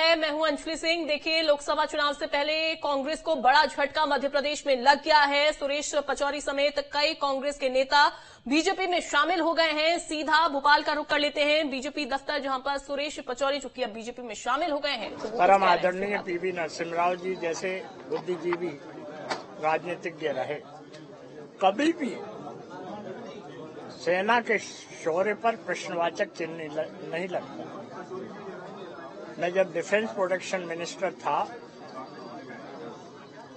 है। मैं हूं अंजलि सिंह। देखिए, लोकसभा चुनाव से पहले कांग्रेस को बड़ा झटका मध्य प्रदेश में लग गया है। सुरेश पचौरी समेत कई कांग्रेस के नेता बीजेपी में शामिल हो गए हैं। सीधा भोपाल का रुख कर लेते हैं, बीजेपी दफ्तर, जहां पर सुरेश पचौरी जो कि अब बीजेपी में शामिल हो गए हैं। तो परम आदरणीय पीवी नरसिम्हा राव जी जैसे बुद्धिजीवी राजनीतिज्ञ रहे, कभी भी सेना के शौर्य पर प्रश्नवाचक चिन्ह नहीं लगता। मैं जब डिफेंस प्रोटेक्शन मिनिस्टर था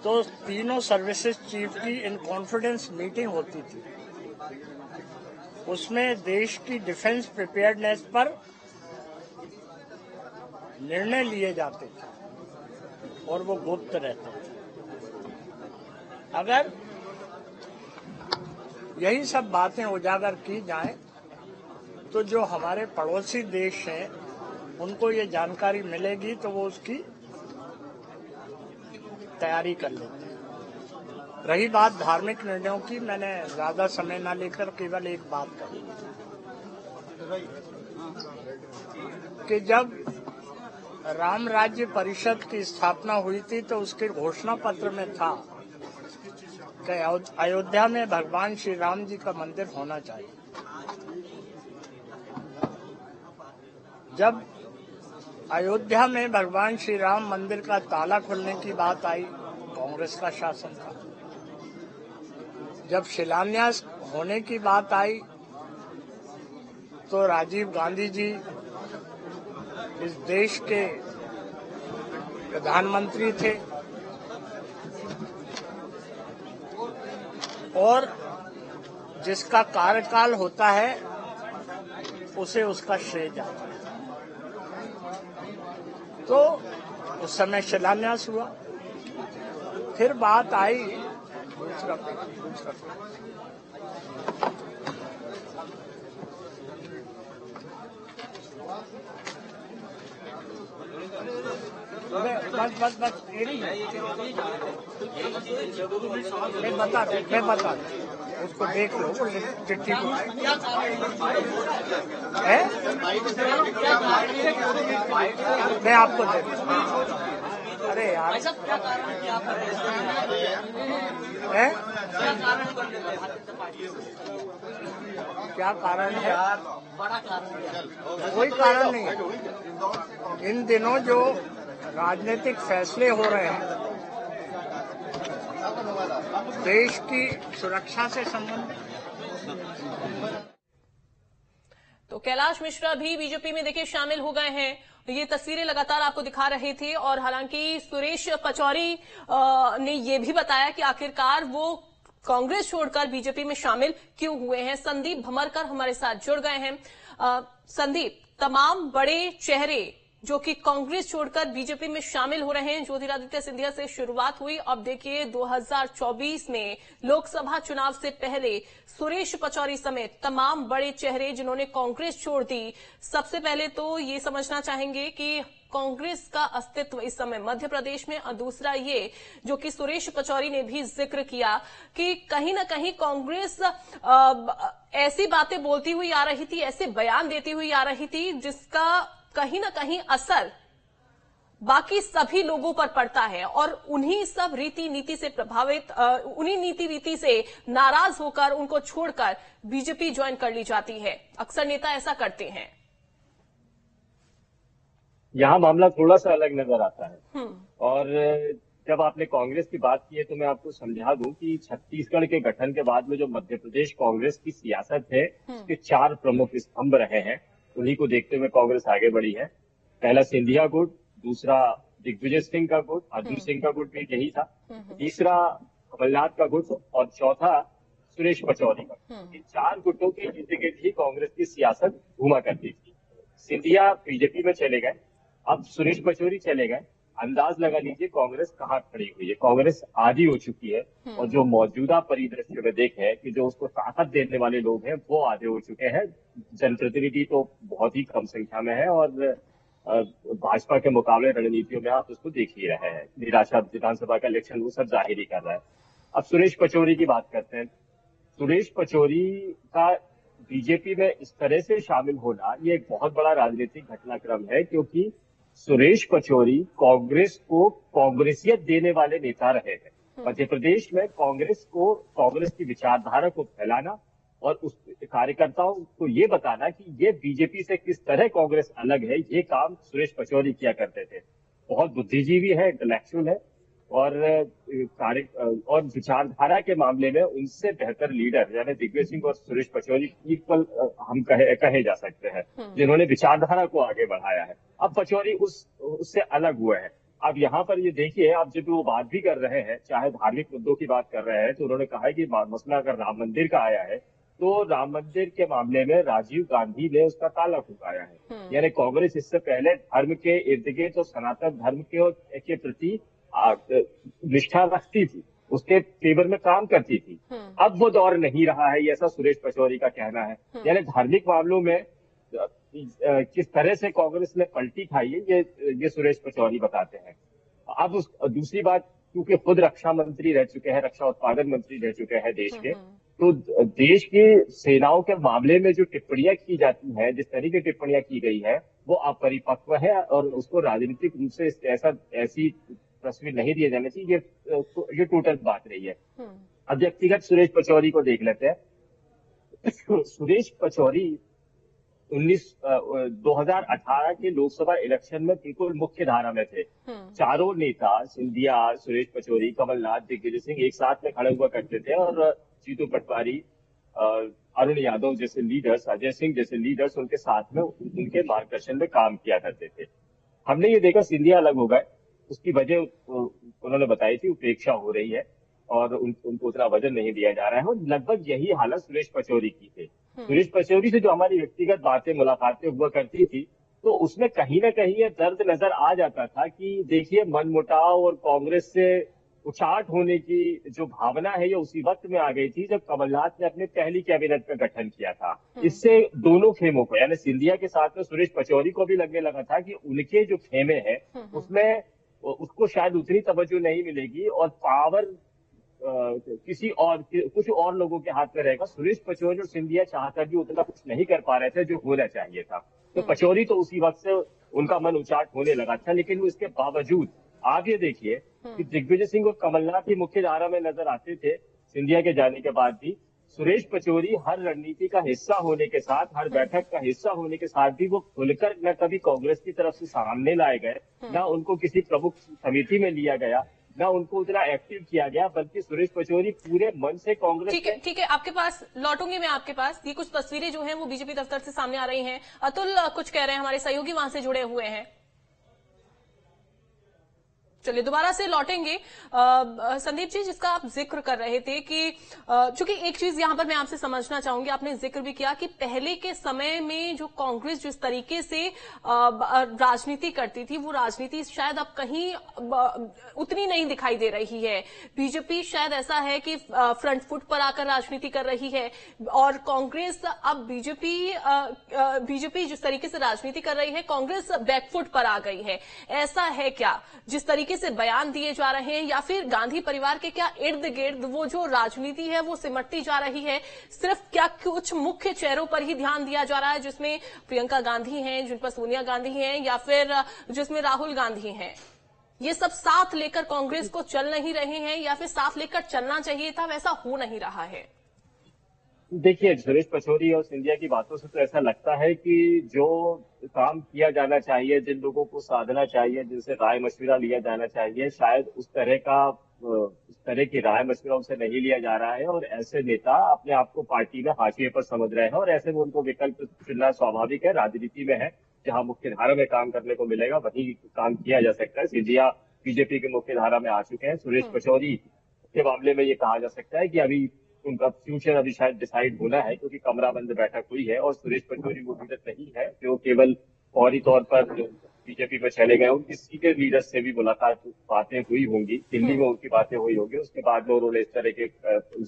तो तीनों सर्विसेज चीफ की इन कॉन्फिडेंस मीटिंग होती थी। उसमें देश की डिफेंस प्रिपेयर्डनेस पर निर्णय लिए जाते थे और वो गुप्त रहते थे। अगर यही सब बातें उजागर की जाएं तो जो हमारे पड़ोसी देश हैं उनको ये जानकारी मिलेगी तो वो उसकी तैयारी कर लेते हैं। रही बात धार्मिक निर्णयों की, मैंने ज्यादा समय न लेकर केवल एक बात कही कि जब राम राज्य परिषद की स्थापना हुई थी तो उसके घोषणा पत्र में था कि अयोध्या में भगवान श्री राम जी का मंदिर होना चाहिए। जब अयोध्या में भगवान श्री राम मंदिर का ताला खुलने की बात आई, कांग्रेस का शासन था। जब शिलान्यास होने की बात आई तो राजीव गांधी जी इस देश के प्रधानमंत्री थे और जिसका कार्यकाल होता है उसे उसका श्रेय जाता है। तो उस समय शिलान्यास हुआ। फिर बात आई दूसरा बस ये नहीं है। मैं बता उसको देख लो, चिट्ठी को है, मैं आपको दे। अरे यार है, क्या कारण है? कोई कारण नहीं है। इन दिनों जो राजनीतिक फैसले हो रहे हैं देश की सुरक्षा से संबंधित। तो कैलाश मिश्रा भी बीजेपी में देखिए शामिल हो गए हैं। ये तस्वीरें लगातार आपको दिखा रहे थे और हालांकि सुरेश पचौरी ने यह भी बताया कि आखिरकार वो कांग्रेस छोड़कर बीजेपी में शामिल क्यों हुए हैं। संदीप भमरकर हमारे साथ जुड़ गए हैं। संदीप, तमाम बड़े चेहरे जो कि कांग्रेस छोड़कर बीजेपी में शामिल हो रहे हैं, ज्योतिरादित्य सिंधिया से शुरुआत हुई। अब देखिए 2024 में लोकसभा चुनाव से पहले सुरेश पचौरी समेत तमाम बड़े चेहरे जिन्होंने कांग्रेस छोड़ दी। सबसे पहले तो ये समझना चाहेंगे कि कांग्रेस का अस्तित्व इस समय मध्य प्रदेश में, और दूसरा ये जो कि सुरेश पचौरी ने भी जिक्र किया कि कहीं ना कहीं कांग्रेस ऐसी बातें बोलती हुई आ रही थी, ऐसे बयान देती हुई आ रही थी जिसका कहीं ना कहीं असर बाकी सभी लोगों पर पड़ता है और उन्हीं सब रीति नीति से प्रभावित, उन्हीं नीति रीति से नाराज होकर उनको छोड़कर बीजेपी ज्वाइन कर ली जाती है। अक्सर नेता ऐसा करते हैं। यहाँ मामला थोड़ा सा अलग नजर आता है। और जब आपने कांग्रेस की बात की है तो मैं आपको समझा दूं कि छत्तीसगढ़ के गठन के बाद में जो मध्य प्रदेश कांग्रेस की सियासत है उसके 4 प्रमुख स्तंभ रहे हैं। उन्हीं को देखते हुए कांग्रेस आगे बढ़ी है। पहला सिंधिया गुट, दूसरा दिग्विजय सिंह का गुट, अर्जुन सिंह का गुट भी यही था, तीसरा कमलनाथ का गुट और चौथा सुरेश पचौरी का। इन 4 गुटों के इर्द गिर्द ही कांग्रेस की सियासत घूमा करती थी। सिंधिया बीजेपी में चले गए, अब सुरेश पचौरी चले गए। अंदाज लगा लीजिए कांग्रेस कहाँ खड़ी हुई है। कांग्रेस आधी हो चुकी है और जो मौजूदा परिदृश्य में देखें कि जो उसको ताकत देने वाले लोग हैं वो आधे हो चुके हैं। जनप्रतिनिधि तो बहुत ही कम संख्या में है और भाजपा के मुकाबले रणनीतियों में आप उसको देख ही रहे हैं। निराशा विधानसभा का इलेक्शन वो सब जाहिर ही कर रहा है। अब सुरेश पचौरी की बात करते हैं। सुरेश पचौरी का बीजेपी में इस तरह से शामिल होना ये एक बहुत बड़ा राजनीतिक घटनाक्रम है, क्योंकि सुरेश पचौरी कांग्रेस को कांग्रेसियत देने वाले नेता रहे हैं। मध्य प्रदेश में कांग्रेस को, कांग्रेस की विचारधारा को फैलाना और उस कार्यकर्ताओं को ये बताना कि ये बीजेपी से किस तरह कांग्रेस अलग है, ये काम सुरेश पचौरी किया करते थे। बहुत बुद्धिजीवी है, इंटेलेक्चुअल है और और विचारधारा के मामले में उनसे बेहतर लीडर यानी दिग्विजय सिंह और सुरेश पचौरी इक्वल हम कहे जा सकते हैं, जिन्होंने विचारधारा को आगे बढ़ाया है। अब पचौरी उससे अलग हुए हैं। अब यहाँ पर ये देखिए, आप जब वो बात भी कर रहे हैं, चाहे धार्मिक मुद्दों की बात कर रहे हैं, तो उन्होंने कहा है कि मसला अगर राम मंदिर का आया है तो राम मंदिर के मामले में राजीव गांधी ने उसका ताला ठुकाया है। यानी कांग्रेस इससे पहले धर्म के इर्द गिर्द और सनातन धर्म के प्रति निष्ठा रखती थी, उसके फेवर में काम करती थी। अब वो दौर नहीं रहा है, ऐसा सुरेश पचौरी का कहना है। यानी धार्मिक मामलों में किस तरह से कांग्रेस ने पलटी खाई है, ये सुरेश पचौरी बताते हैं। अब दूसरी बात, क्योंकि खुद रक्षा मंत्री रह चुके हैं, रक्षा उत्पादन मंत्री रह चुके हैं देश के, तो देश की सेनाओं के मामले में जो टिप्पणियां की जाती हैं, जिस तरह की टिप्पणियां की गई है, वो अपरिपक्व है और उसको राजनीतिक रूप से ऐसी तस्वीर नहीं दिया जाना चाहिए। ये टोटल बात रही है। अब व्यक्तिगत सुरेश पचौरी को देख लेते हैं। सुरेश पचौरी 2018 के लोकसभा इलेक्शन में बिल्कुल मुख्य धारा में थे। चारों नेता सिंधिया, सुरेश पचौरी, कमलनाथ, दिग्विजय सिंह एक साथ में खड़े हुआ करते थे और जीतू पटवारी, अरुण यादव जैसे लीडर्स, अजय सिंह जैसे लीडर्स उनके साथ में, उनके मार्गदर्शन में काम किया करते थे। हमने ये देखा सिंधिया अलग हो गए, उसकी वजह उन्होंने बताई थी, उपेक्षा हो रही है और उनको उतना वजन नहीं दिया जा रहा है। और लगभग यही हालत सुरेश पचौरी की थी। सुरेश पचौरी से जो हमारी व्यक्तिगत बातें, मुलाकातें हुआ करती थी, तो उसमें कहीं ना कहीं ये दर्द नजर आ जाता था कि देखिए, मनमुटाव और कांग्रेस से उचाट होने की जो भावना है, ये उसी वक्त में आ गई थी जब कमलनाथ ने अपने पहली कैबिनेट का गठन किया था। इससे दोनों खेमों को, यानी सिंधिया के साथ में सुरेश पचौरी को भी लगने लगा था कि उनके जो खेमे हैं उसमें उसको शायद उतनी तवज्जो नहीं मिलेगी और पावर कुछ और लोगों के हाथ में रहेगा। सुरेश पचौरी और सिंधिया चाहकर भी उतना कुछ नहीं कर पा रहे थे जो होना चाहिए था। तो पचौरी तो उसी वक्त से उनका मन उचाट होने लगा था, लेकिन इसके बावजूद आप ये देखिए कि दिग्विजय सिंह और कमलनाथ ही मुख्य धारा में नजर आते थे सिंधिया के जाने के बाद भी। सुरेश पचौरी हर रणनीति का हिस्सा होने के साथ, हर बैठक का हिस्सा होने के साथ भी वो खुलकर न कभी कांग्रेस की तरफ से सामने लाए गए, न उनको किसी प्रमुख समिति में लिया गया, न उनको उतना एक्टिव किया गया, बल्कि सुरेश पचौरी पूरे मन से कांग्रेस। ठीक है, आपके पास लौटूंगी मैं। आपके पास ये कुछ तस्वीरें जो हैं वो बीजेपी दफ्तर से सामने आ रही हैं। अतुल कुछ कह रहे हैं, हमारे सहयोगी वहां से जुड़े हुए हैं। चलिए दोबारा से लौटेंगे। संदीप जी, जिसका आप जिक्र कर रहे थे कि चूंकि एक चीज यहां पर मैं आपसे समझना चाहूंगी, आपने जिक्र भी किया कि पहले के समय में जो कांग्रेस जिस तरीके से राजनीति करती थी, वो राजनीति शायद अब कहीं उतनी नहीं दिखाई दे रही है। बीजेपी शायद ऐसा है कि फ्रंट फुट पर आकर राजनीति कर रही है और कांग्रेस अब बीजेपी जिस तरीके से राजनीति कर रही है, कांग्रेस बैकफुट पर आ गई है। ऐसा है क्या, जिस तरीके से बयान दिए जा रहे हैं, या फिर गांधी परिवार के क्या इर्द गिर्द वो जो राजनीति है वो सिमटती जा रही है? सिर्फ क्या कुछ मुख्य चेहरों पर ही ध्यान दिया जा रहा है, जिसमें प्रियंका गांधी हैं, जिन पर सोनिया गांधी हैं, या फिर जिसमें राहुल गांधी हैं? ये सब साथ लेकर कांग्रेस को चल नहीं रहे हैं, या फिर साथ लेकर चलना चाहिए था, वैसा हो नहीं रहा है? देखिए, सुरेश पचौरी और सिंधिया की बातों से तो ऐसा लगता है कि जो काम किया जाना चाहिए, जिन लोगों को साधना चाहिए, जिनसे राय मशविरा लिया जाना चाहिए, शायद उस तरह की राय मशविरा उनसे नहीं लिया जा रहा है। और ऐसे नेता अपने आप को पार्टी में हाशिए पर समझ रहे हैं और ऐसे में उनको विकल्प चुनना स्वाभाविक है। राजनीति में है, जहां मुख्य धारा में काम करने को मिलेगा वही काम किया जा सकता है। सिंधिया बीजेपी के मुख्य धारा में आ चुके हैं। सुरेश पचौरी के मामले में ये कहा जा सकता है कि अभी उनका फ्यूचर अभी शायद डिसाइड होना है, क्योंकि कमरा बंद बैठक हुई है और सुरेश पचौरी वो लीडर नहीं है जो केवल फौरी तौर पर बीजेपी में चले गए। उनकी सीनियर लीडर से भी मुलाकात, बातें हुई होंगी, दिल्ली में उनकी बातें हुई होंगी, उसके बाद में उन्होंने इस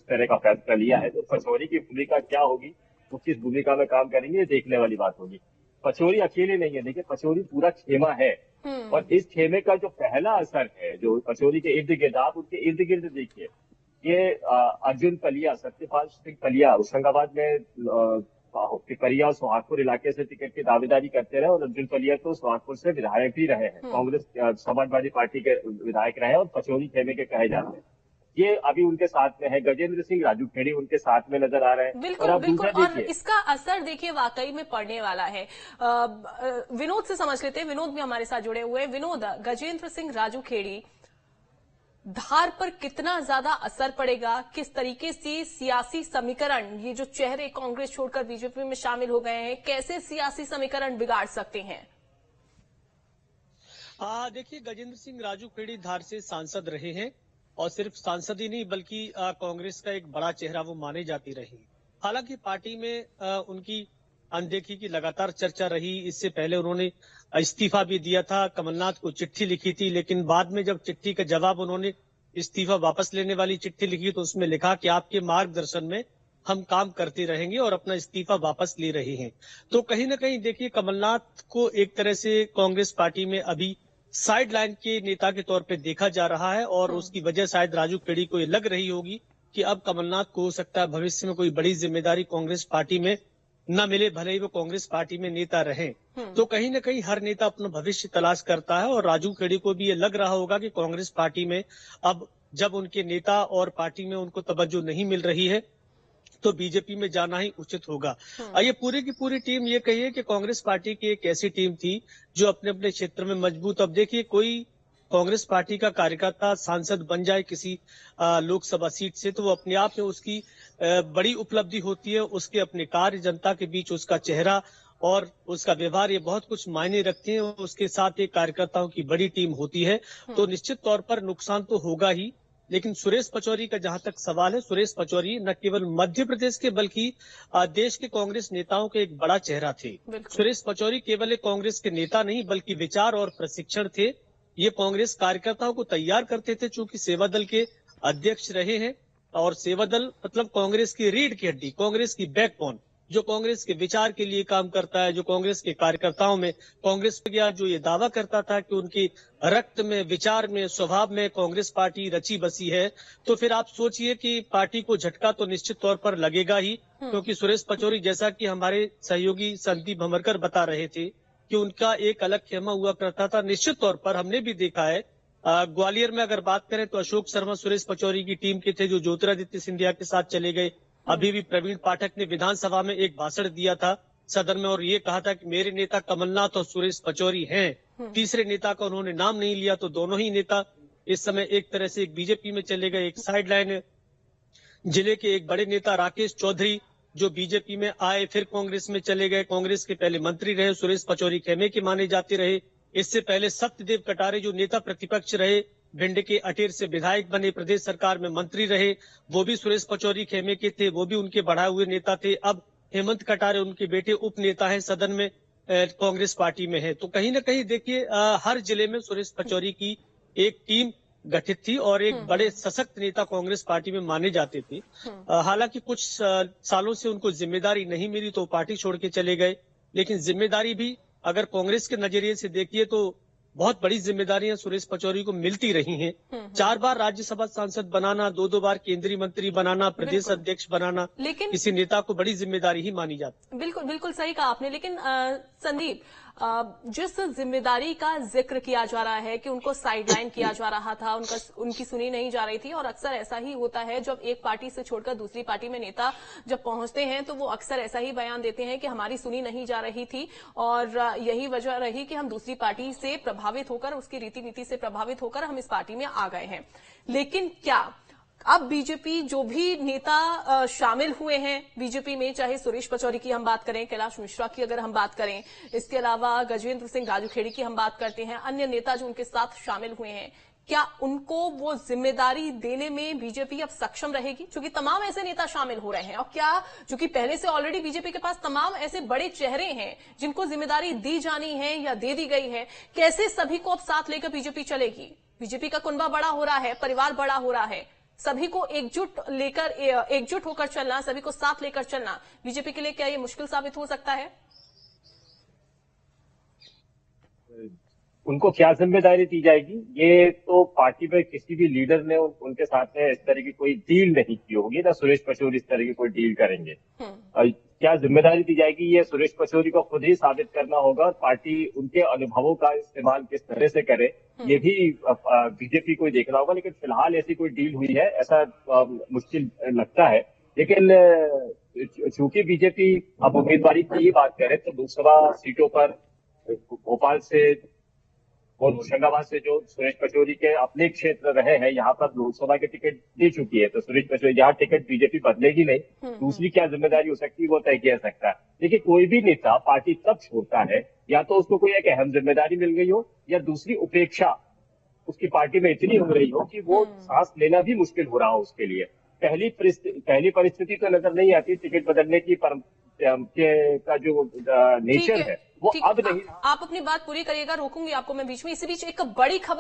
तरह का फैसला लिया है। तो पचौरी की भूमिका क्या होगी, वो किस भूमिका में काम करेंगे, ये देखने वाली बात होगी। पचौरी अकेले नहीं है, देखिए पचौरी पूरा खेमा है और इस खेमे का जो पहला असर है, जो पचौरी के इर्द गिर्द, आप उनके इर्द गिर्द देखिए, ये अर्जुन पलिया, सत्यपाल सिंह पलिया होशंगाबाद में पिपरिया और सोहागपुर इलाके से टिकट की दावेदारी करते रहे, और अर्जुन पलिया तो सोहागपुर से विधायक भी रहे हैं, कांग्रेस समाजवादी पार्टी के विधायक रहे और पचौरी खेमे के कहे जाते हैं। ये अभी उनके साथ में है। गजेंद्र सिंह राजू खेड़ी उनके साथ में नजर आ रहे हैं। बिल्कुल, और अब बिल्कुल, दूसरा और इसका असर देखिए वाकई में पड़ने वाला है। विनोद से समझ लेते हैं, विनोद भी हमारे साथ जुड़े हुए हैं। विनोद, गजेंद्र सिंह राजू खेड़ी धार पर कितना ज्यादा असर पड़ेगा, किस तरीके से सियासी समीकरण, ये जो चेहरे कांग्रेस छोड़कर बीजेपी में शामिल हो गए हैं, कैसे सियासी समीकरण बिगाड़ सकते हैं? देखिए, गजेंद्र सिंह राजू खेड़ी धार से सांसद रहे हैं, और सिर्फ सांसद ही नहीं बल्कि कांग्रेस का एक बड़ा चेहरा वो माने जाती रही। हालांकि पार्टी में उनकी अनदेखी की लगातार चर्चा रही। इससे पहले उन्होंने इस्तीफा भी दिया था, कमलनाथ को चिट्ठी लिखी थी, लेकिन बाद में जब चिट्ठी का जवाब उन्होंने इस्तीफा वापस लेने वाली चिट्ठी लिखी तो उसमें लिखा कि आपके मार्गदर्शन में हम काम करते रहेंगे, और अपना इस्तीफा वापस ले रहे हैं। तो कहीं ना कहीं देखिए, कमलनाथ को एक तरह से कांग्रेस पार्टी में अभी साइड लाइन के नेता के तौर पे देखा जा रहा है, और उसकी वजह शायद राजू खेड़ी को ये लग रही होगी कि अब कमलनाथ को हो सकता है भविष्य में कोई बड़ी जिम्मेदारी कांग्रेस पार्टी में न मिले, भले ही वो कांग्रेस पार्टी में नेता रहे। तो कहीं ना कहीं हर नेता अपना भविष्य तलाश करता है, और राजू खेड़ी को भी ये लग रहा होगा कि कांग्रेस पार्टी में अब जब उनके नेता और पार्टी में उनको तवज्जो नहीं मिल रही है तो बीजेपी में जाना ही उचित होगा। ये पूरी की पूरी टीम ये कहिए कि कांग्रेस पार्टी की एक ऐसी टीम थी जो अपने अपने क्षेत्र में मजबूत। अब देखिए, कोई कांग्रेस पार्टी का कार्यकर्ता सांसद बन जाए किसी लोकसभा सीट से, तो वो अपने आप में उसकी बड़ी उपलब्धि होती है। उसके अपने कार्य, जनता के बीच उसका चेहरा और उसका व्यवहार, ये बहुत कुछ मायने रखते हैं। उसके साथ एक कार्यकर्ताओं की बड़ी टीम होती है, तो निश्चित तौर पर नुकसान तो होगा ही। लेकिन सुरेश पचौरी का जहां तक सवाल है, सुरेश पचौरी न केवल मध्य प्रदेश के बल्कि देश के कांग्रेस नेताओं के एक बड़ा चेहरा थे। सुरेश पचौरी केवल एक कांग्रेस के नेता नहीं बल्कि विचार और प्रशिक्षण थे। ये कांग्रेस कार्यकर्ताओं को तैयार करते थे, चूंकि सेवा दल के अध्यक्ष रहे हैं, और सेवा दल मतलब कांग्रेस की रीढ़ की हड्डी, कांग्रेस की बैकबोन, जो कांग्रेस के विचार के लिए काम करता है, जो कांग्रेस के कार्यकर्ताओं में, कांग्रेस गया जो ये दावा करता था कि उनकी रक्त में, विचार में, स्वभाव में कांग्रेस पार्टी रची बसी है। तो फिर आप सोचिए कि पार्टी को झटका तो निश्चित तौर पर लगेगा ही, क्योंकि सुरेश पचौरी, जैसा कि हमारे सहयोगी संदीप भमरकर बता रहे थे कि उनका एक अलग खेमा हुआ करता था। निश्चित तौर पर हमने भी देखा है, ग्वालियर में अगर बात करें तो अशोक शर्मा सुरेश पचौरी की टीम के थे, जो ज्योतिरादित्य सिंधिया के साथ चले गए। अभी भी प्रवीण पाठक ने विधानसभा में एक भाषण दिया था सदन में, और ये कहा था कि मेरे नेता कमलनाथ और सुरेश पचौरी हैं। तीसरे नेता का उन्होंने नाम नहीं लिया। तो दोनों ही नेता इस समय एक तरह से एक बीजेपी में चले गए। एक साइड लाइन जिले के एक बड़े नेता राकेश चौधरी, जो बीजेपी में आए फिर कांग्रेस में चले गए, कांग्रेस के पहले मंत्री रहे, सुरेश पचौरी खेमे के माने जाते रहे। इससे पहले सत्यदेव कटारे, जो नेता प्रतिपक्ष रहे, भिंड के अटेर से विधायक बने, प्रदेश सरकार में मंत्री रहे, वो भी सुरेश पचौरी खेमे के थे, वो भी उनके बढ़ाए हुए नेता थे। अब हेमंत कटारे उनके बेटे उप नेता है, सदन में कांग्रेस पार्टी में है। तो कहीं ना कहीं देखिए, हर जिले में सुरेश पचौरी की एक टीम गठित थी, और एक बड़े सशक्त नेता कांग्रेस पार्टी में माने जाते थे। हालांकि कुछ सालों से उनको जिम्मेदारी नहीं मिली तो पार्टी छोड़ के चले गए। लेकिन जिम्मेदारी भी अगर कांग्रेस के नजरिए से देखिए तो बहुत बड़ी जिम्मेदारियां सुरेश पचौरी को मिलती रही हैं। 4 बार राज्यसभा सांसद बनाना, 2 बार केंद्रीय मंत्री बनाना, प्रदेश अध्यक्ष बनाना, लेकिन किसी नेता को बड़ी जिम्मेदारी ही मानी जाती है। बिल्कुल, बिल्कुल सही कहा आपने। लेकिन संदीप, जिस जिम्मेदारी का जिक्र किया जा रहा है कि उनको साइडलाइन किया जा रहा था, उनकी सुनी नहीं जा रही थी, और अक्सर ऐसा ही होता है जब एक पार्टी से छोड़कर दूसरी पार्टी में नेता जब पहुंचते हैं तो वो अक्सर ऐसा ही बयान देते हैं कि हमारी सुनी नहीं जा रही थी, और यही वजह रही कि हम दूसरी पार्टी से प्रभावित होकर, उसकी रीति नीति से प्रभावित होकर हम इस पार्टी में आ गए हैं। लेकिन क्या अब बीजेपी जो भी नेता शामिल हुए हैं बीजेपी में, चाहे सुरेश पचौरी की हम बात करें, कैलाश मिश्रा की अगर हम बात करें, इसके अलावा गजेंद्र सिंह राजू खेड़ी की हम बात करते हैं, अन्य नेता जो उनके साथ शामिल हुए हैं, क्या उनको वो जिम्मेदारी देने में बीजेपी अब सक्षम रहेगी? क्योंकि तमाम ऐसे नेता शामिल हो रहे हैं, और क्या जो कि पहले से ऑलरेडी बीजेपी के पास तमाम ऐसे बड़े चेहरे हैं जिनको जिम्मेदारी दी जानी है या दे दी गई है, कैसे सभी को अब साथ लेकर बीजेपी चलेगी? बीजेपी का कुनबा बड़ा हो रहा है, परिवार बड़ा हो रहा है, सभी को एकजुट होकर चलना, सभी को साथ लेकर चलना बीजेपी के लिए क्या ये मुश्किल साबित हो सकता है? उनको क्या जिम्मेदारी दी जाएगी, ये तो पार्टी में किसी भी लीडर ने उनके साथ में इस तरह की कोई डील नहीं की होगी, ना सुरेश पचौरी इस तरह की कोई डील करेंगे। क्या जिम्मेदारी दी जाएगी, ये सुरेश पचौरी को खुद ही साबित करना होगा। और पार्टी उनके अनुभवों का इस्तेमाल किस तरह से करे, ये भी बीजेपी को ही देखना होगा। लेकिन फिलहाल ऐसी कोई डील हुई है ऐसा मुश्किल लगता है। लेकिन चूंकि बीजेपी अब उम्मीदवारी की ही बात करे तो लोकसभा सीटों पर भोपाल से और होशंगाबाद से जो सुरेश पचौरी के अपने क्षेत्र रहे हैं, यहाँ पर लोकसभा के टिकट दे चुकी है। तो सुरेश पचौरी यहाँ टिकट बीजेपी बदलेगी नहीं। दूसरी क्या जिम्मेदारी हो सकती है वो तय किया सकता है। देखिए, कोई भी नेता पार्टी तब छोड़ता है या तो उसको कोई एक अहम जिम्मेदारी मिल गई हो या दूसरी उपेक्षा उसकी पार्टी में इतनी हो रही हो कि वो सांस लेना भी मुश्किल हो रहा हो उसके लिए। पहली परिस्थिति तो नजर नहीं आती टिकट बदलने की, का जो नेचर है वो अब नहीं। आप अपनी बात पूरी करिएगा, रोकूंगी आपको मैं बीच में। इसी बीच एक बड़ी खबर